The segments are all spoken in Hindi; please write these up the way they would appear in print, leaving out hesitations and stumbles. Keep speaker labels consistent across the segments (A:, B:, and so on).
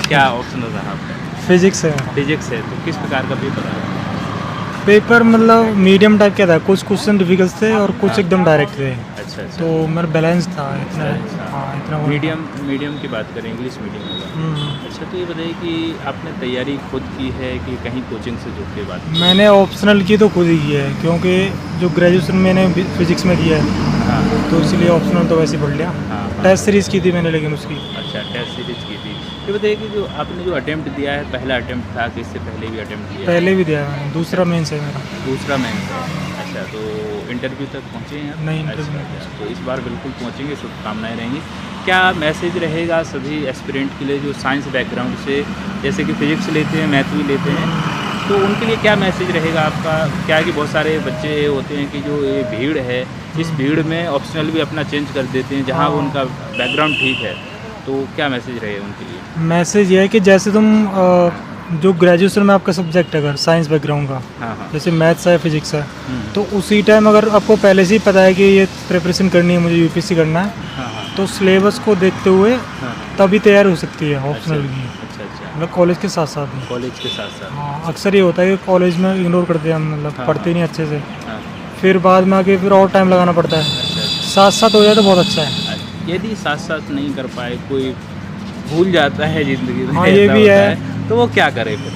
A: क्या ऑप्शनल रहा आपका?
B: फिजिक्स है।
A: फिजिक्स है, तो किस प्रकार का पेपर रहा?
B: पेपर मतलब मीडियम टाइप का था, कुछ क्वेश्चन डिफिकल्ट थे और कुछ एकदम डायरेक्ट थे।
A: अच्छा अच्छा।
B: तो मेरा बैलेंस था इतना।
A: अच्छा।
B: हाँ, इतना वो था।
A: मीडियम की बात करें, इंग्लिश मीडियम होगा।
B: हम्म।
A: अच्छा, तो ये बताइए कि आपने तैयारी खुद की है कि कहीं कोचिंग से जुड़ के बात?
B: मैंने ऑप्शनल की तो खुद ही की है, क्योंकि जो ग्रेजुएशन मैंने फिजिक्स में किया है
A: हाँ
B: तो इसलिए ऑप्शनल तो वैसे ही पढ़ लिया।
A: हाँ हाँ।
B: टेस्ट सीरीज़ की थी मैंने, लेकिन उसकी
A: अच्छा, टेस्ट सीरीज की थी। ये बताइए कि जो आपने जो अटेम्प्ट दिया है, पहला अटेम्प्ट था कि इससे पहले भी अटेम्प्ट दिया है?
B: पहले भी दिया है मैंने, दूसरा मेंस है मेरा।
A: दूसरा मेंस है। अच्छा, तो इंटरव्यू तक पहुँचे हैं आप?
B: नहीं, इंटरव्यू
A: अच्छा
B: नहीं
A: अच्छा, तो इस बार बिल्कुल पहुँचेंगे, शुभकामनाएँ रहेंगी। क्या मैसेज रहेगा सभी एस्पिरेंट के लिए जो साइंस बैकग्राउंड से, जैसे कि फिजिक्स लेते हैं, मैथ भी लेते हैं, तो उनके लिए क्या मैसेज रहेगा आपका? क्या है कि बहुत सारे बच्चे होते हैं कि जो ये भीड़ है, इस भीड़ में ऑप्शनल भी अपना चेंज कर देते हैं जहाँ
B: हाँ।
A: उनका बैकग्राउंड ठीक है, तो क्या मैसेज रहेगा उनके लिए?
B: मैसेज ये है कि जैसे तुम जो ग्रेजुएशन में आपका सब्जेक्ट है अगर साइंस बैकग्राउंड का,
A: हाँ हाँ।
B: जैसे मैथ्स है, फिजिक्स है,
A: हम्म,
B: तो उसी टाइम अगर आपको पहले से ही पता है कि ये प्रिपरेशन करनी है, मुझे यूपीएससी करना है,
A: हाँ हाँ
B: तो सिलेबस को देखते हुए
A: हाँ।
B: तभी तैयार हो सकती है
A: अच्छा
B: ऑप्शनल की,
A: अच्छा अच्छा।
B: मतलब कॉलेज के साथ साथ में।
A: कॉलेज के साथ साथ।
B: हाँ, अक्सर ये होता है कि कॉलेज में इग्नोर करते हैं हम, मतलब
A: हाँ,
B: पढ़ते
A: हाँ।
B: नहीं अच्छे से,
A: हाँ।
B: फिर बाद में आके फिर और टाइम लगाना पड़ता है।
A: अच्छा अच्छा।
B: साथ साथ हो जाए तो बहुत अच्छा है।
A: यदि साथ साथ नहीं कर पाए, कोई भूल जाता है ज़िंदगी में,
B: हाँ, ये
A: ऐसा
B: भी
A: होता
B: है।
A: तो वो क्या करे फिर?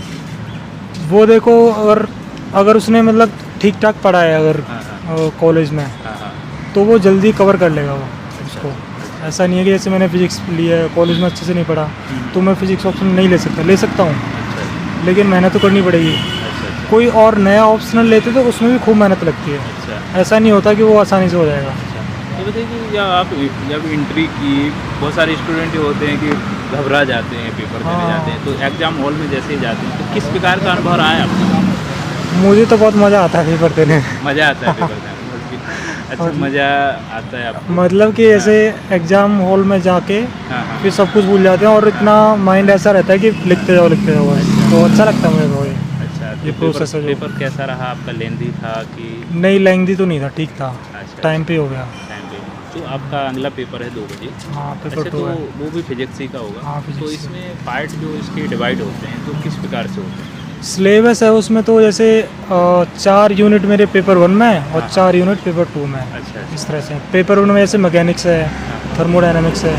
B: वो देखो, अगर अगर उसने मतलब ठीक ठाक पढ़ा है अगर
A: हाँ हाँ
B: कॉलेज में,
A: हाँ हाँ।
B: तो वो जल्दी कवर कर लेगा वो उसको।
A: अच्छा।
B: ऐसा नहीं है कि जैसे मैंने फिजिक्स लिया है, कॉलेज में अच्छे से नहीं पढ़ा
A: हम्म।
B: तो मैं फिजिक्स ऑप्शन नहीं ले सकता, ले सकता हूँ,
A: अच्छा
B: लेकिन मेहनत तो करनी पड़ेगी।
A: अच्छा अच्छा
B: कोई और नया ऑप्शनल लेते तो उसमें भी खूब मेहनत लगती है,
A: अच्छा
B: ऐसा नहीं होता कि वो आसानी से हो जाएगा।
A: अच्छा। ये बताइए कि जब एंट्री की, बहुत सारे स्टूडेंट होते हैं कि घबरा जाते हैं, पेपर देने
B: हाँ।
A: जाते हैं, तो एग्ज़ाम हॉल में जैसे ही जाते हैं, तो किस प्रकार का अनुभव रहा है आपका?
B: मुझे तो बहुत मज़ा आता है पेपर देने में।
A: मज़ा आता है पेपर देने में? अच्छा,
B: और
A: मज़ा आता है आपको?
B: मतलब कि ऐसे एग्ज़ाम हॉल में जाके
A: हाँ हाँ।
B: फिर सब कुछ भूल जाते हैं और इतना माइंड ऐसा रहता है कि लिखते जाओ बस। तो अच्छा लगता है मुझे तो ये।
A: अच्छा,
B: ये
A: तो
B: प्रोसेस है जो।
A: पेपर कैसा रहा आपका? लेंदी था कि?
B: नहीं, लेंथी तो नहीं था, ठीक था,
A: अच्छा,
B: टाइम पे हो गया।
A: टाइम पे? तो आपका अगला पेपर है 2 बजे।
B: हाँ,
A: अच्छा,
B: पेपर
A: तो
B: 2 है।
A: वो भी फिजिक्स ही का होगा?
B: हाँ,
A: तो
B: फिजिक्स।
A: इसमें पार्ट जो इसके डिवाइड होते हैं, तो किस प्रकार से होते हैं?
B: सिलेबस है उसमें तो जैसे 4 यूनिट मेरे पेपर 1 में है और
A: हाँ।
B: 4 यूनिट पेपर 2 में है।
A: अच्छा
B: इस
A: अच्छा
B: तरह से पेपर 1 में जैसे मैकेनिक्स है,
A: हाँ
B: थर्मोडायनामिक्स है,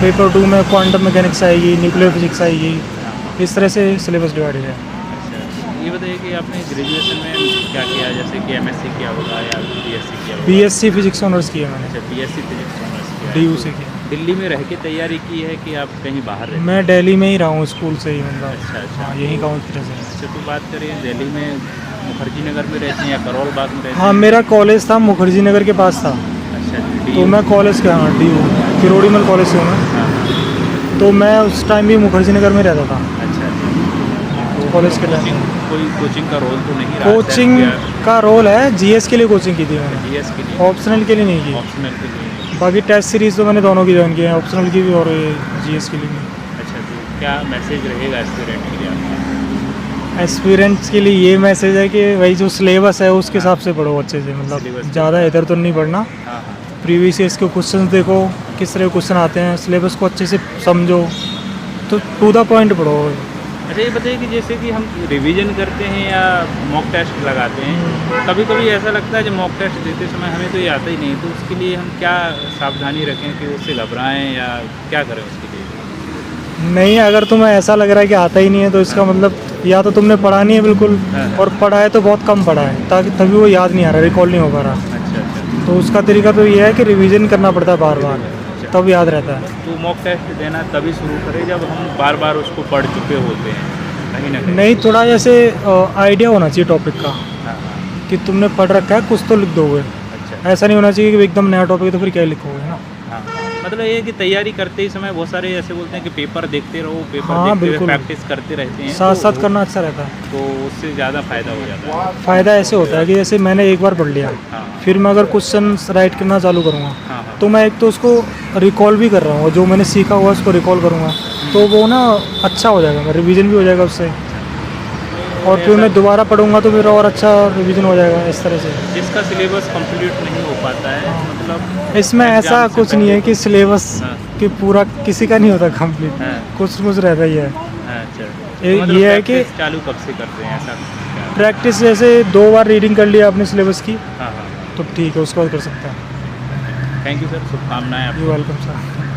B: पेपर 2 में क्वांटम मैकेनिक्स आएगी, न्यूक्लियर फिजिक्स आएगी,
A: हाँ।
B: इस तरह से सिलेबस डिवाइडेड है।
A: अच्छा, ये बताइए कि आपने ग्रेजुएशन में क्या किया, जैसे कि एमएससी किया होगा या बीएससी किया होगा?
B: बीएससी फिजिक्स ऑनर्स किया मैंने,
A: अच्छा, बीएससी फिजिक्स ऑनर्स किया है।
B: डीयू
A: तो
B: से किया।
A: दिल्ली में रह के तैयारी की है कि आप कहीं बाहर रहते हैं?
B: मैं दिल्ली में ही रहा हूँ स्कूल से ही, मतलब
A: अच्छा अच्छा।
B: हाँ, यहीं गाँव की तरह से।
A: अच्छा, तो बात करें दिल्ली में मुखर्जी नगर में रहते हैं या करोल बाग में रहते
B: हाँ,
A: हैं?
B: मेरा कॉलेज था मुखर्जी नगर के पास था,
A: अच्छा,
B: तो
A: DU?
B: मैं कॉलेज का, हाँ, डीयू किरोड़ीमल कॉलेज से हूँ मैं,
A: हाँ हाँ।
B: तो मैं उस टाइम भी मुखर्जी नगर में रहता था
A: अच्छा अच्छा। तो
B: कॉलेज के टाइम।
A: कोई कोचिंग का रोल तो नहीं रहा?
B: कोचिंग का रोल है, जीएस के लिए कोचिंग की थी मैंने,
A: जीएस के लिए?
B: ऑप्शनल के लिए नहीं की।
A: ऑप्शनल के लिए?
B: बाकी टेस्ट सीरीज़ तो मैंने दोनों की ज्वाइन की है, ऑप्शनल की भी और जीएस के लिए भी।
A: अच्छा, तो क्या मैसेज रहेगा एस्पिरेंट के लिए आपका?
B: एस्पिरेंट्स के लिए ये मैसेज है कि वही जो सिलेबस है उसके हिसाब से पढ़ो अच्छे से,
A: Syllabus
B: मतलब
A: के
B: ज़्यादा इधर तो नहीं पढ़ना।
A: हाँ हाँ।
B: प्रीवियस ईयर्स के क्वेश्चन देखो, किस तरह के क्वेश्चन आते हैं, सिलेबस को अच्छे से समझो, तो टू द पॉइंट पढ़ो।
A: अच्छा, ये बताइए कि जैसे कि हम रिवीजन करते हैं या मॉक टेस्ट लगाते हैं, कभी कभी ऐसा लगता है जब मॉक टेस्ट देते समय हमें तो ये आता ही नहीं, तो उसके लिए हम क्या सावधानी रखें कि उससे घबराएं या क्या करें उसके लिए?
B: नहीं, अगर तुम्हें ऐसा लग रहा है कि आता ही नहीं है तो इसका मतलब या तो तुमने पढ़ा नहीं है बिल्कुल,
A: हाँ।
B: और पढ़ा है तो बहुत कम पढ़ा है, ताकि तभी वो याद नहीं आ रहा, रिकॉल नहीं हो पा रहा।
A: अच्छा अच्छा।
B: तो उसका तरीका तो ये है कि रिवीजन करना पड़ता है बार बार,
A: अच्छा।
B: तब याद रहता है।
A: तो मॉक टेस्ट देना तभी शुरू करें जब हम बार बार उसको पढ़ चुके होते हैं, कहीं ना कहीं?
B: नहीं, थोड़ा जैसे आइडिया होना चाहिए टॉपिक का,
A: हाँ हाँ।
B: कि तुमने पढ़ रखा है, कुछ तो लिख दोगे।
A: अच्छा।
B: ऐसा नहीं होना चाहिए कि एकदम नया टॉपिक है तो फिर क्या लिखोगे ना।
A: हाँ, मतलब ये है कि तैयारी करते ही समय बहुत सारे ऐसे बोलते हैं कि पेपर देखते रहो, पेपर
B: हाँ,
A: देखते हुए
B: बिल्कुल।
A: प्रैक्टिस करते रहते हैं,
B: साथ
A: तो
B: साथ करना अच्छा रहता है।
A: तो उससे ज़्यादा फायदा हो जाता है।
B: फ़ायदा ऐसे होता है कि जैसे मैंने एक बार पढ़ लिया,
A: हाँ
B: फिर मैं अगर क्वेश्चन राइट करना चालू करूँगा,
A: हाँ हाँ।
B: तो मैं एक तो उसको रिकॉल भी कर रहा हूँ, जो मैंने सीखा हुआ उसको रिकॉल करूँगा, तो वो ना अच्छा हो जाएगा, रिवीजन भी हो जाएगा उससे। और फिर मैं दोबारा पढ़ूंगा तो मेरा और अच्छा रिवीजन हो जाएगा इस तरह से।
A: जिसका सिलेबस कंप्लीट नहीं हो पाता है, मतलब
B: इसमें
A: एग्जाम
B: ऐसा
A: से
B: कुछ नहीं है
A: पहले
B: कि सिलेबस
A: हाँ।
B: कि पूरा किसी का नहीं होता कंप्लीट,
A: हाँ।
B: कुछ कुछ रहता ही है।
A: अच्छा,
B: ये-
A: तो मतलब
B: ये है कि-
A: practice चालू कब से करते हैं ऐसा कुछ क्या?
B: प्रैक्टिस जैसे 2 बार रीडिंग कर लिया आपने सिलेबस की
A: हाँ हाँ,
B: तो ठीक है, उसके बाद कर सकते हैं।
A: थैंक यू सर, शुभकामनाएं आपको।
B: You welcome sir.